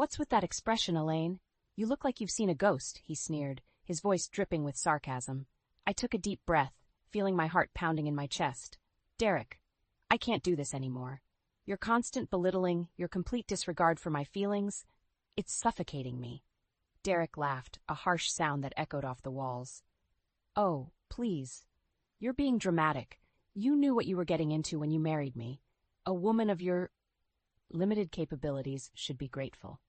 "What's with that expression, Elaine? You look like you've seen a ghost," he sneered, his voice dripping with sarcasm. I took a deep breath, feeling my heart pounding in my chest. "Derek, I can't do this anymore. Your constant belittling, your complete disregard for my feelings, it's suffocating me." Derek laughed, a harsh sound that echoed off the walls. "Oh, please. You're being dramatic. You knew what you were getting into when you married me. A woman of your limited capabilities should be grateful."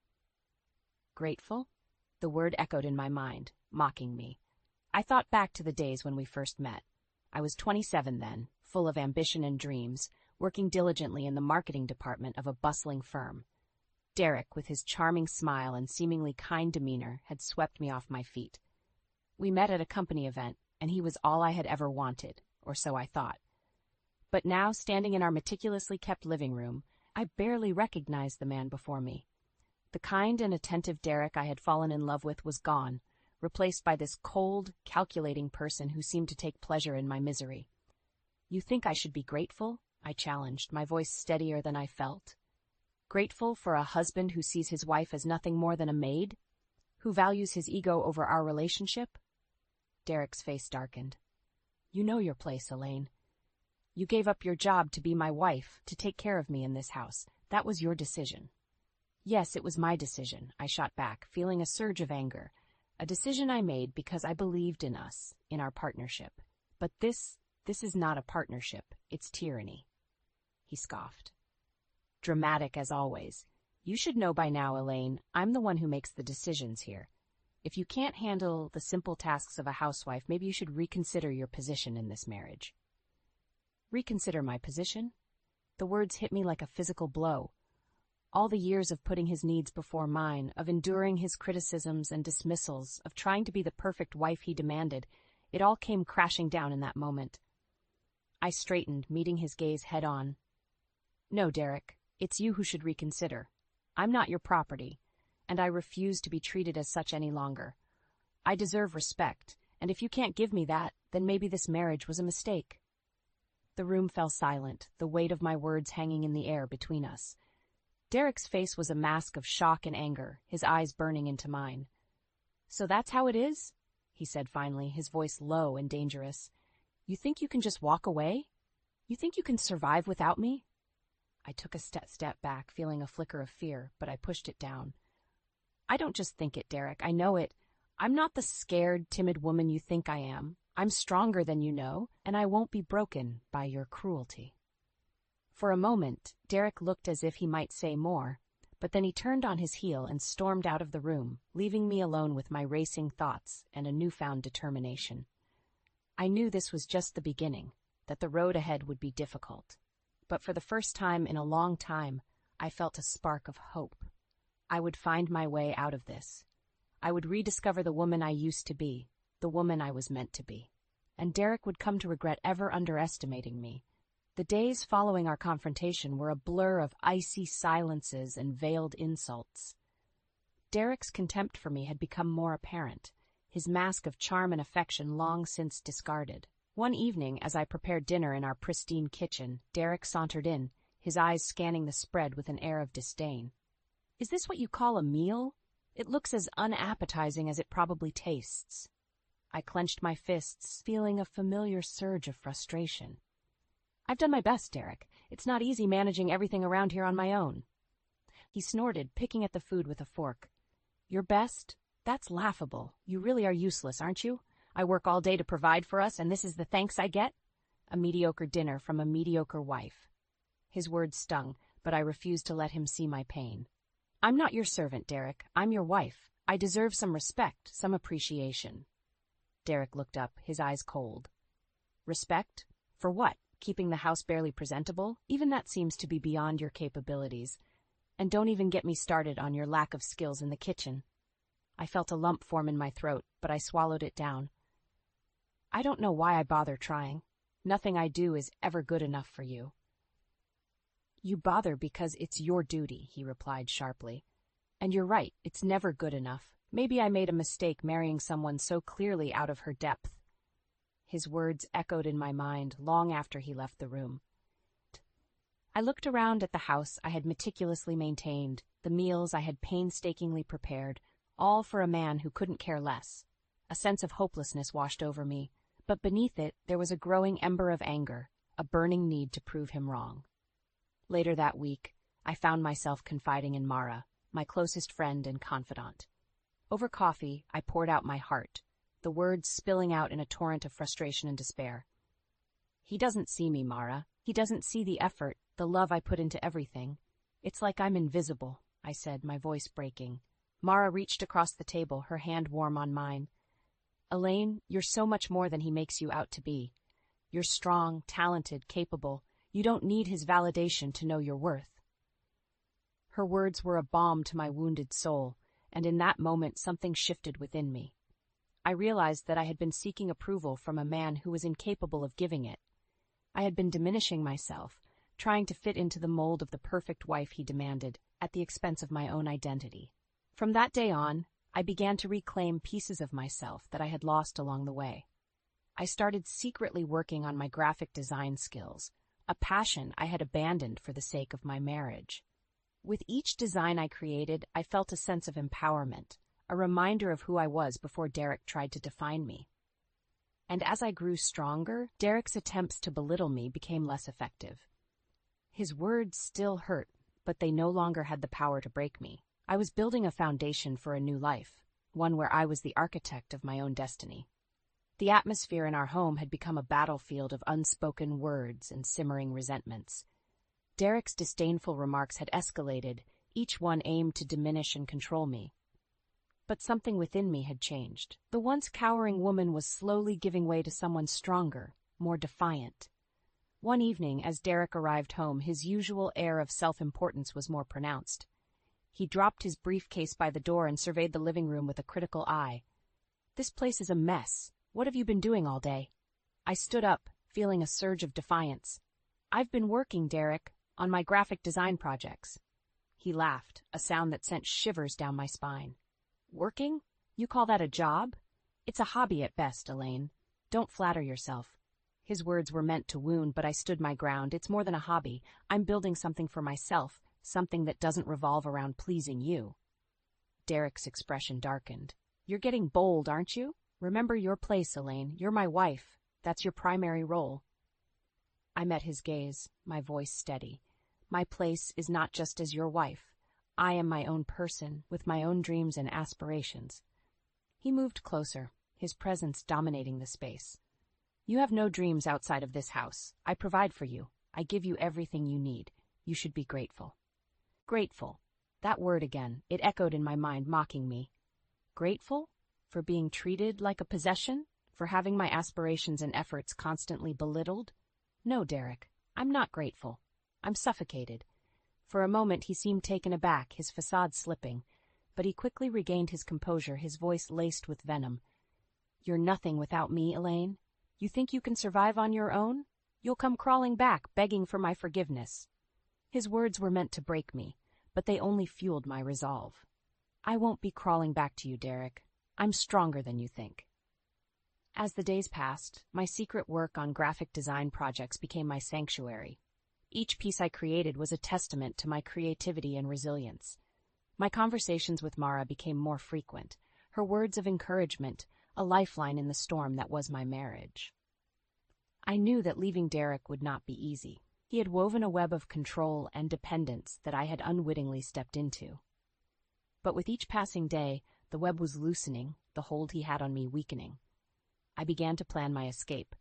Grateful? The word echoed in my mind, mocking me. I thought back to the days when we first met. I was 27 then, full of ambition and dreams, working diligently in the marketing department of a bustling firm. Derek, with his charming smile and seemingly kind demeanor, had swept me off my feet. We met at a company event, and he was all I had ever wanted, or so I thought. But now, standing in our meticulously kept living room, I barely recognized the man before me. The kind and attentive Derek I had fallen in love with was gone, replaced by this cold, calculating person who seemed to take pleasure in my misery. "You think I should be grateful?" I challenged, my voice steadier than I felt. "Grateful for a husband who sees his wife as nothing more than a maid? Who values his ego over our relationship?" Derek's face darkened. "You know your place, Elaine. You gave up your job to be my wife, to take care of me in this house. That was your decision." "Yes, it was my decision," I shot back, feeling a surge of anger. "A decision I made because I believed in us, in our partnership. But this is not a partnership, it's tyranny." He scoffed. "Dramatic as always. You should know by now, Elaine, I'm the one who makes the decisions here. If you can't handle the simple tasks of a housewife, maybe you should reconsider your position in this marriage." Reconsider my position? The words hit me like a physical blow. All the years of putting his needs before mine, of enduring his criticisms and dismissals, of trying to be the perfect wife he demanded, it all came crashing down in that moment. I straightened, meeting his gaze head-on. "No, Derek, it's you who should reconsider. I'm not your property, and I refuse to be treated as such any longer. I deserve respect, and if you can't give me that, then maybe this marriage was a mistake." The room fell silent, the weight of my words hanging in the air between us. Derek's face was a mask of shock and anger, his eyes burning into mine. "So that's how it is?" he said finally, his voice low and dangerous. "You think you can just walk away? You think you can survive without me?" I took a step back, feeling a flicker of fear, but I pushed it down. "I don't just think it, Derek. I know it. I'm not the scared, timid woman you think I am. I'm stronger than you know, and I won't be broken by your cruelty." For a moment, Derek looked as if he might say more, but then he turned on his heel and stormed out of the room, leaving me alone with my racing thoughts and a newfound determination. I knew this was just the beginning, that the road ahead would be difficult. But for the first time in a long time, I felt a spark of hope. I would find my way out of this. I would rediscover the woman I used to be, the woman I was meant to be. And Derek would come to regret ever underestimating me. The days following our confrontation were a blur of icy silences and veiled insults. Derek's contempt for me had become more apparent, his mask of charm and affection long since discarded. One evening, as I prepared dinner in our pristine kitchen, Derek sauntered in, his eyes scanning the spread with an air of disdain. "Is this what you call a meal? It looks as unappetizing as it probably tastes." I clenched my fists, feeling a familiar surge of frustration. "I've done my best, Derek. It's not easy managing everything around here on my own." He snorted, picking at the food with a fork. "Your best? That's laughable. You really are useless, aren't you? I work all day to provide for us, and this is the thanks I get? A mediocre dinner from a mediocre wife." His words stung, but I refused to let him see my pain. "I'm not your servant, Derek. I'm your wife. I deserve some respect, some appreciation." Derek looked up, his eyes cold. "Respect? For what? Keeping the house barely presentable? Even that seems to be beyond your capabilities. And don't even get me started on your lack of skills in the kitchen." I felt a lump form in my throat, but I swallowed it down. "I don't know why I bother trying. Nothing I do is ever good enough for you." "You bother because it's your duty," he replied sharply. "And you're right, it's never good enough. Maybe I made a mistake marrying someone so clearly out of her depth." His words echoed in my mind long after he left the room. I looked around at the house I had meticulously maintained, the meals I had painstakingly prepared, all for a man who couldn't care less. A sense of hopelessness washed over me, but beneath it there was a growing ember of anger, a burning need to prove him wrong. Later that week, I found myself confiding in Mara, my closest friend and confidant. Over coffee, I poured out my heart, the words spilling out in a torrent of frustration and despair. He doesn't see me, Mara. He doesn't see the effort, the love I put into everything. It's like I'm invisible, I said, my voice breaking. Mara reached across the table, her hand warm on mine. Elaine, you're so much more than he makes you out to be. You're strong, talented, capable. You don't need his validation to know your worth. Her words were a balm to my wounded soul, and in that moment something shifted within me. I realized that I had been seeking approval from a man who was incapable of giving it. I had been diminishing myself, trying to fit into the mold of the perfect wife he demanded, at the expense of my own identity. From that day on, I began to reclaim pieces of myself that I had lost along the way. I started secretly working on my graphic design skills, a passion I had abandoned for the sake of my marriage. With each design I created, I felt a sense of empowerment, a reminder of who I was before Derek tried to define me. And as I grew stronger, Derek's attempts to belittle me became less effective. His words still hurt, but they no longer had the power to break me. I was building a foundation for a new life, one where I was the architect of my own destiny. The atmosphere in our home had become a battlefield of unspoken words and simmering resentments. Derek's disdainful remarks had escalated, each one aimed to diminish and control me. But something within me had changed. The once cowering woman was slowly giving way to someone stronger, more defiant. One evening, as Derek arrived home, his usual air of self-importance was more pronounced. He dropped his briefcase by the door and surveyed the living room with a critical eye. "This place is a mess. What have you been doing all day?" I stood up, feeling a surge of defiance. "I've been working, Derek, on my graphic design projects." He laughed, a sound that sent shivers down my spine. "Working? You call that a job? It's a hobby at best, Elaine. Don't flatter yourself." His words were meant to wound, but I stood my ground. "It's more than a hobby. I'm building something for myself, something that doesn't revolve around pleasing you." Derek's expression darkened. "You're getting bold, aren't you? Remember your place, Elaine. You're my wife. That's your primary role." I met his gaze, my voice steady. "My place is not just as your wife. I am my own person, with my own dreams and aspirations." He moved closer, his presence dominating the space. "You have no dreams outside of this house. I provide for you. I give you everything you need. You should be grateful." Grateful. That word again. It echoed in my mind, mocking me. Grateful? For being treated like a possession? For having my aspirations and efforts constantly belittled? No, Derek. I'm not grateful. I'm suffocated. For a moment he seemed taken aback, his facade slipping, but he quickly regained his composure, his voice laced with venom. "You're nothing without me, Elaine. You think you can survive on your own? You'll come crawling back, begging for my forgiveness." His words were meant to break me, but they only fueled my resolve. "I won't be crawling back to you, Derek. I'm stronger than you think." As the days passed, my secret work on graphic design projects became my sanctuary. Each piece I created was a testament to my creativity and resilience. My conversations with Mara became more frequent, her words of encouragement, a lifeline in the storm that was my marriage. I knew that leaving Derek would not be easy. He had woven a web of control and dependence that I had unwittingly stepped into. But with each passing day, the web was loosening, the hold he had on me weakening. I began to plan my escape,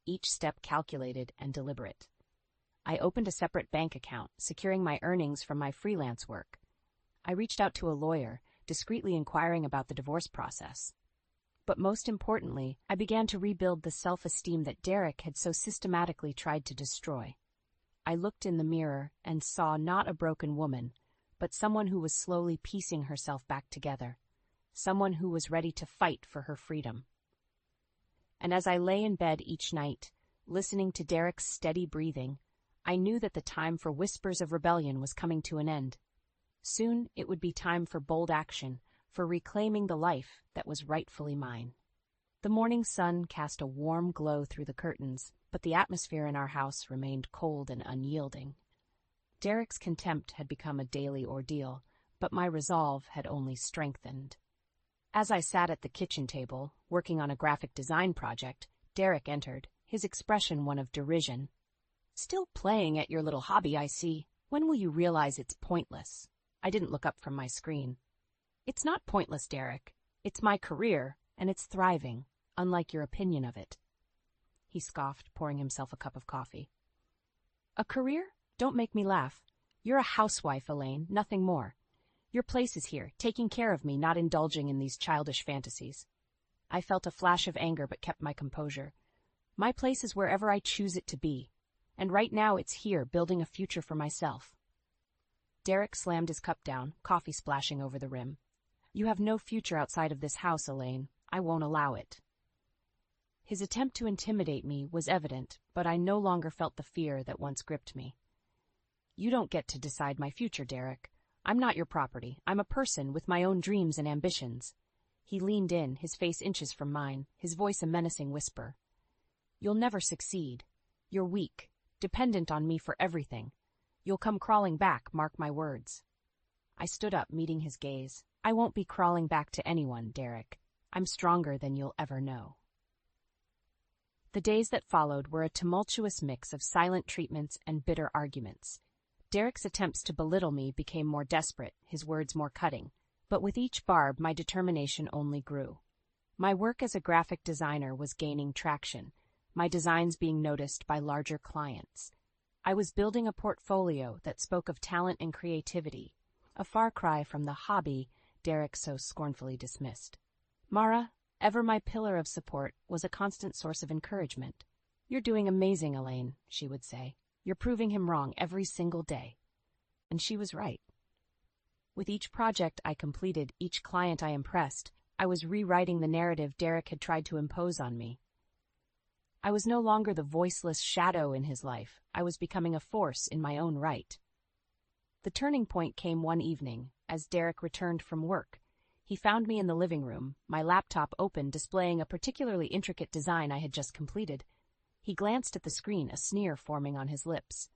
each step calculated and deliberate. I opened a separate bank account, securing my earnings from my freelance work. I reached out to a lawyer, discreetly inquiring about the divorce process. But most importantly, I began to rebuild the self-esteem that Derek had so systematically tried to destroy. I looked in the mirror and saw not a broken woman, but someone who was slowly piecing herself back together, someone who was ready to fight for her freedom. And as I lay in bed each night, listening to Derek's steady breathing, I knew that the time for whispers of rebellion was coming to an end. Soon it would be time for bold action, for reclaiming the life that was rightfully mine. The morning sun cast a warm glow through the curtains, but the atmosphere in our house remained cold and unyielding. Derek's contempt had become a daily ordeal, but my resolve had only strengthened. As I sat at the kitchen table, working on a graphic design project, Derek entered, his expression one of derision. "Still playing at your little hobby, I see. When will you realize it's pointless?" I didn't look up from my screen. "It's not pointless, Derek. It's my career, and it's thriving, unlike your opinion of it." He scoffed, pouring himself a cup of coffee. "A career? Don't make me laugh. You're a housewife, Elaine, nothing more. Your place is here, taking care of me, not indulging in these childish fantasies." I felt a flash of anger but kept my composure. My place is wherever I choose it to be, and right now it's here, building a future for myself. Derek slammed his cup down, coffee splashing over the rim. "You have no future outside of this house, Elaine. I won't allow it." His attempt to intimidate me was evident, but I no longer felt the fear that once gripped me. "You don't get to decide my future, Derek. I'm not your property. I'm a person with my own dreams and ambitions." He leaned in, his face inches from mine, his voice a menacing whisper. "You'll never succeed. You're weak, dependent on me for everything. You'll come crawling back, mark my words." I stood up, meeting his gaze. "I won't be crawling back to anyone, Derek. I'm stronger than you'll ever know." The days that followed were a tumultuous mix of silent treatments and bitter arguments. Derek's attempts to belittle me became more desperate, his words more cutting, but with each barb my determination only grew. My work as a graphic designer was gaining traction, my designs being noticed by larger clients. I was building a portfolio that spoke of talent and creativity, a far cry from the hobby Derek so scornfully dismissed. Mara, ever my pillar of support, was a constant source of encouragement. "You're doing amazing, Elaine," she would say. "You're proving him wrong every single day." And she was right. With each project I completed, each client I impressed, I was rewriting the narrative Derek had tried to impose on me. I was no longer the voiceless shadow in his life. I was becoming a force in my own right. The turning point came one evening, as Derek returned from work. He found me in the living room, my laptop open, displaying a particularly intricate design I had just completed. He glanced at the screen, a sneer forming on his lips.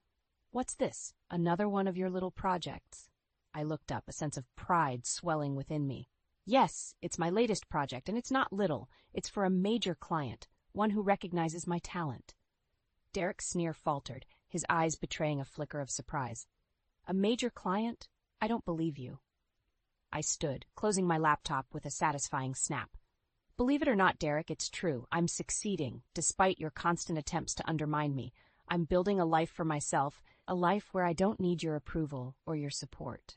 "What's this? Another one of your little projects?" I looked up, a sense of pride swelling within me. "Yes, it's my latest project, and it's not little. It's for a major client, one who recognizes my talent." Derek's sneer faltered, his eyes betraying a flicker of surprise. "A major client? I don't believe you." I stood, closing my laptop with a satisfying snap. "Believe it or not, Derek, it's true. I'm succeeding, despite your constant attempts to undermine me. I'm building a life for myself, a life where I don't need your approval or your support."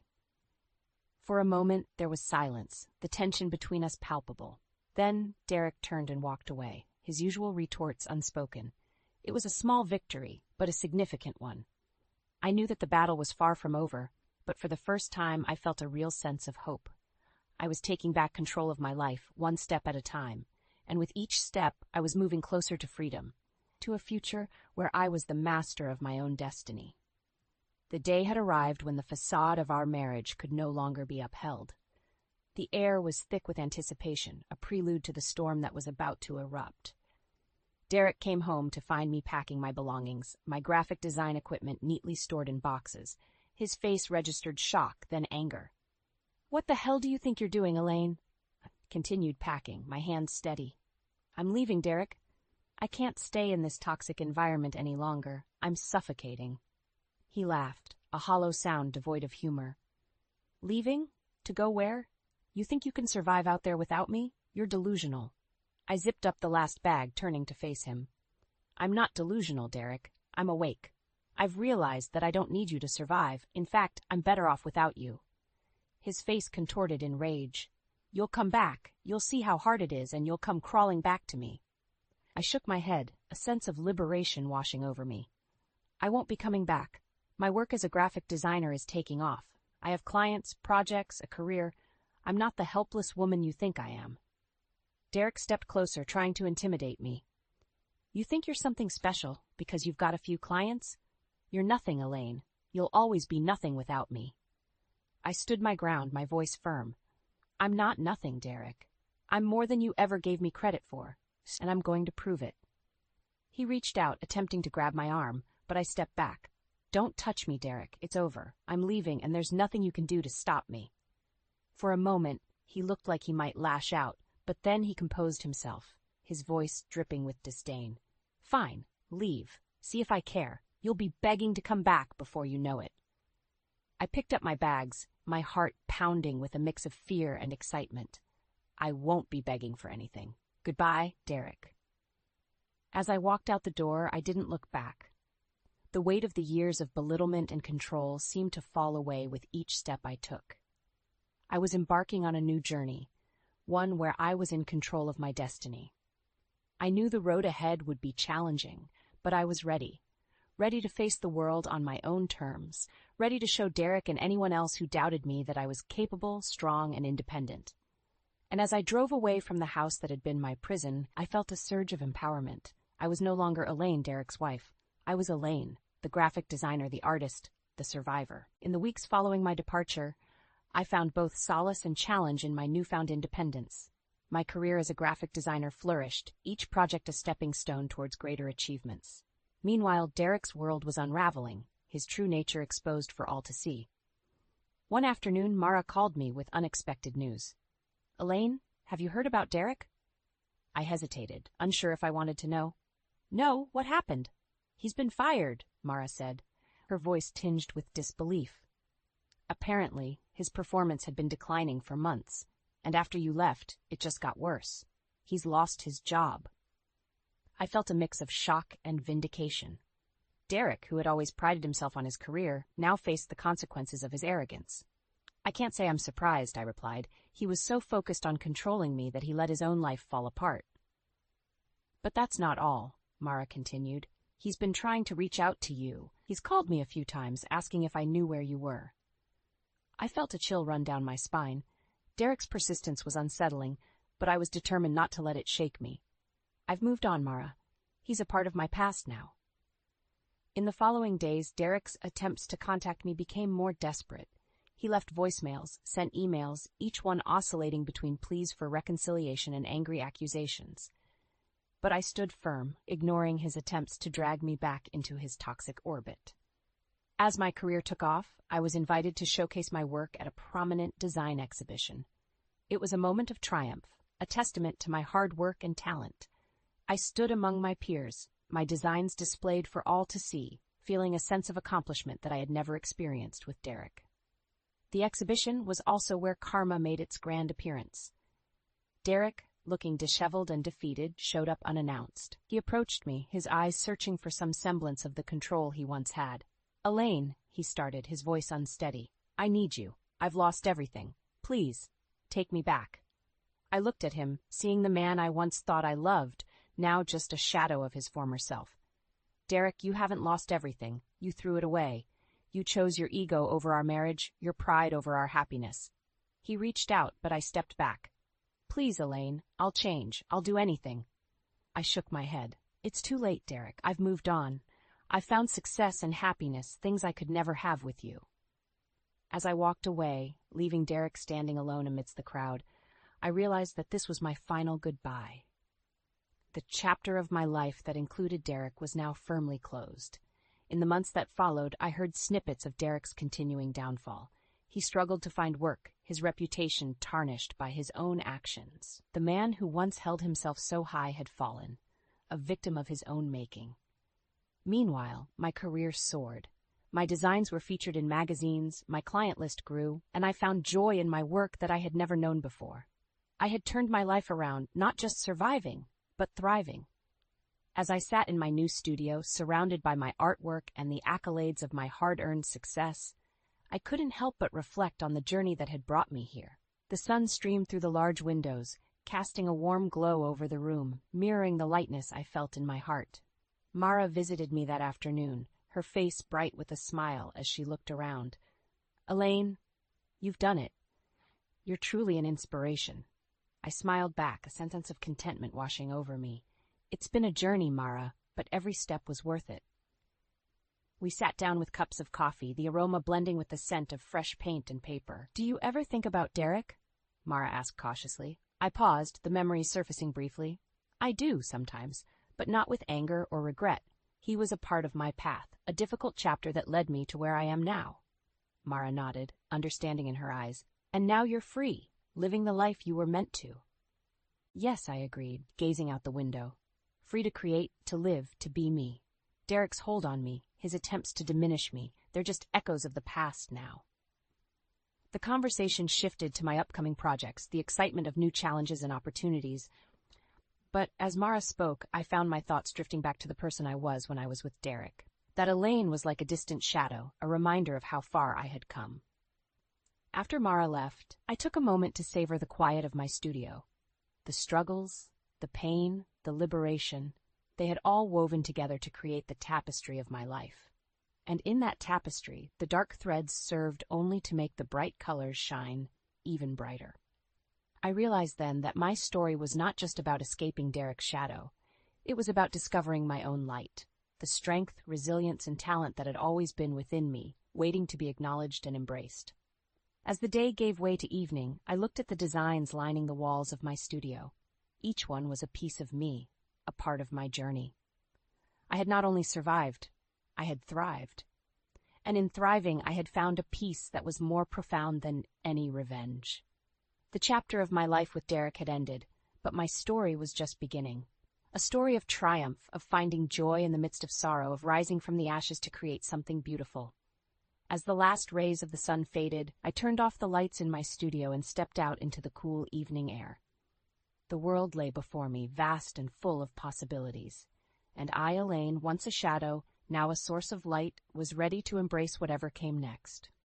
For a moment, there was silence, the tension between us palpable. Then Derek turned and walked away, his usual retorts unspoken. It was a small victory, but a significant one. I knew that the battle was far from over, but for the first time I felt a real sense of hope. I was taking back control of my life, one step at a time, and with each step I was moving closer to freedom, to a future where I was the master of my own destiny. The day had arrived when the facade of our marriage could no longer be upheld. The air was thick with anticipation, a prelude to the storm that was about to erupt. Derek came home to find me packing my belongings, my graphic design equipment neatly stored in boxes. His face registered shock, then anger. "What the hell do you think you're doing, Elaine?" I continued packing, my hands steady. "I'm leaving, Derek. I can't stay in this toxic environment any longer. I'm suffocating." He laughed, a hollow sound devoid of humor. "Leaving? To go where? You think you can survive out there without me? You're delusional." I zipped up the last bag, turning to face him. "I'm not delusional, Derek. I'm awake. I've realized that I don't need you to survive. In fact, I'm better off without you." His face contorted in rage. "You'll come back. You'll see how hard it is, and you'll come crawling back to me." I shook my head, a sense of liberation washing over me. "I won't be coming back. My work as a graphic designer is taking off. I have clients, projects, a career. I'm not the helpless woman you think I am." Derek stepped closer, trying to intimidate me. "You think you're something special because you've got a few clients? You're nothing, Elaine. You'll always be nothing without me." I stood my ground, my voice firm. "I'm not nothing, Derek. I'm more than you ever gave me credit for, and I'm going to prove it." He reached out, attempting to grab my arm, but I stepped back. "Don't touch me, Derek. It's over. I'm leaving, and there's nothing you can do to stop me." For a moment, he looked like he might lash out, but then he composed himself, his voice dripping with disdain. Fine, leave. See if I care. You'll be begging to come back before you know it. I picked up my bags, my heart pounding with a mix of fear and excitement. I won't be begging for anything. Goodbye, Derek. As I walked out the door, I didn't look back. The weight of the years of belittlement and control seemed to fall away with each step I took. I was embarking on a new journey, one where I was in control of my destiny. I knew the road ahead would be challenging, but I was ready to face the world on my own terms, ready to show Derek and anyone else who doubted me that I was capable, strong, and independent. And as I drove away from the house that had been my prison, I felt a surge of empowerment. I was no longer Elaine, Derek's wife. I was Elaine, the graphic designer, the artist, the survivor. In the weeks following my departure, I found both solace and challenge in my newfound independence. My career as a graphic designer flourished, each project a stepping stone towards greater achievements. Meanwhile, Derek's world was unraveling, his true nature exposed for all to see. One afternoon, Mara called me with unexpected news. Elaine, have you heard about Derek? I hesitated, unsure if I wanted to know. No, what happened? He's been fired, Mara said, her voice tinged with disbelief. Apparently, his performance had been declining for months, and after you left, it just got worse. He's lost his job. I felt a mix of shock and vindication. Derek, who had always prided himself on his career, now faced the consequences of his arrogance. I can't say I'm surprised, I replied. He was so focused on controlling me that he let his own life fall apart. But that's not all, Mara continued. He's been trying to reach out to you. He's called me a few times, asking if I knew where you were. I felt a chill run down my spine. Derek's persistence was unsettling, but I was determined not to let it shake me. I've moved on, Mara. He's a part of my past now. In the following days, Derek's attempts to contact me became more desperate. He left voicemails, sent emails, each one oscillating between pleas for reconciliation and angry accusations. But I stood firm, ignoring his attempts to drag me back into his toxic orbit. As my career took off, I was invited to showcase my work at a prominent design exhibition. It was a moment of triumph, a testament to my hard work and talent. I stood among my peers, my designs displayed for all to see, feeling a sense of accomplishment that I had never experienced with Derek. The exhibition was also where karma made its grand appearance. Derek, looking disheveled and defeated, showed up unannounced. He approached me, his eyes searching for some semblance of the control he once had. Elaine, he started, his voice unsteady. I need you. I've lost everything. Please, take me back. I looked at him, seeing the man I once thought I loved, now just a shadow of his former self. Derek, you haven't lost everything. You threw it away. You chose your ego over our marriage, your pride over our happiness. He reached out, but I stepped back. Please, Elaine, I'll change. I'll do anything. I shook my head. It's too late, Derek. I've moved on. I've found success and happiness, things I could never have with you. As I walked away, leaving Derek standing alone amidst the crowd, I realized that this was my final goodbye. The chapter of my life that included Derek was now firmly closed. In the months that followed, I heard snippets of Derek's continuing downfall. He struggled to find work, his reputation tarnished by his own actions. The man who once held himself so high had fallen, a victim of his own making. Meanwhile, my career soared. My designs were featured in magazines, my client list grew, and I found joy in my work that I had never known before. I had turned my life around, not just surviving, but thriving. As I sat in my new studio, surrounded by my artwork and the accolades of my hard-earned success, I couldn't help but reflect on the journey that had brought me here. The sun streamed through the large windows, casting a warm glow over the room, mirroring the lightness I felt in my heart. Mara visited me that afternoon, her face bright with a smile as she looked around. Elaine, you've done it. You're truly an inspiration. I smiled back, a sense of contentment washing over me. It's been a journey, Mara, but every step was worth it. We sat down with cups of coffee, the aroma blending with the scent of fresh paint and paper. Do you ever think about Derek? Mara asked cautiously. I paused, the memories surfacing briefly. I do, sometimes, but not with anger or regret. He was a part of my path, a difficult chapter that led me to where I am now. Mara nodded, understanding in her eyes. And now you're free, living the life you were meant to. Yes, I agreed, gazing out the window. Free to create, to live, to be me. Derek's hold on me, his attempts to diminish me, they're just echoes of the past now. The conversation shifted to my upcoming projects, the excitement of new challenges and opportunities. But as Mara spoke, I found my thoughts drifting back to the person I was when I was with Derek. That Elaine was like a distant shadow, a reminder of how far I had come. After Mara left, I took a moment to savor the quiet of my studio. The struggles, the pain, the liberation, they had all woven together to create the tapestry of my life. And in that tapestry, the dark threads served only to make the bright colors shine even brighter. I realized then that my story was not just about escaping Derek's shadow. It was about discovering my own light, the strength, resilience, and talent that had always been within me, waiting to be acknowledged and embraced. As the day gave way to evening, I looked at the designs lining the walls of my studio. Each one was a piece of me, a part of my journey. I had not only survived, I had thrived. And in thriving, I had found a peace that was more profound than any revenge. The chapter of my life with Derek had ended, but my story was just beginning. A story of triumph, of finding joy in the midst of sorrow, of rising from the ashes to create something beautiful. As the last rays of the sun faded, I turned off the lights in my studio and stepped out into the cool evening air. The world lay before me, vast and full of possibilities. And I, Elaine, once a shadow, now a source of light, was ready to embrace whatever came next.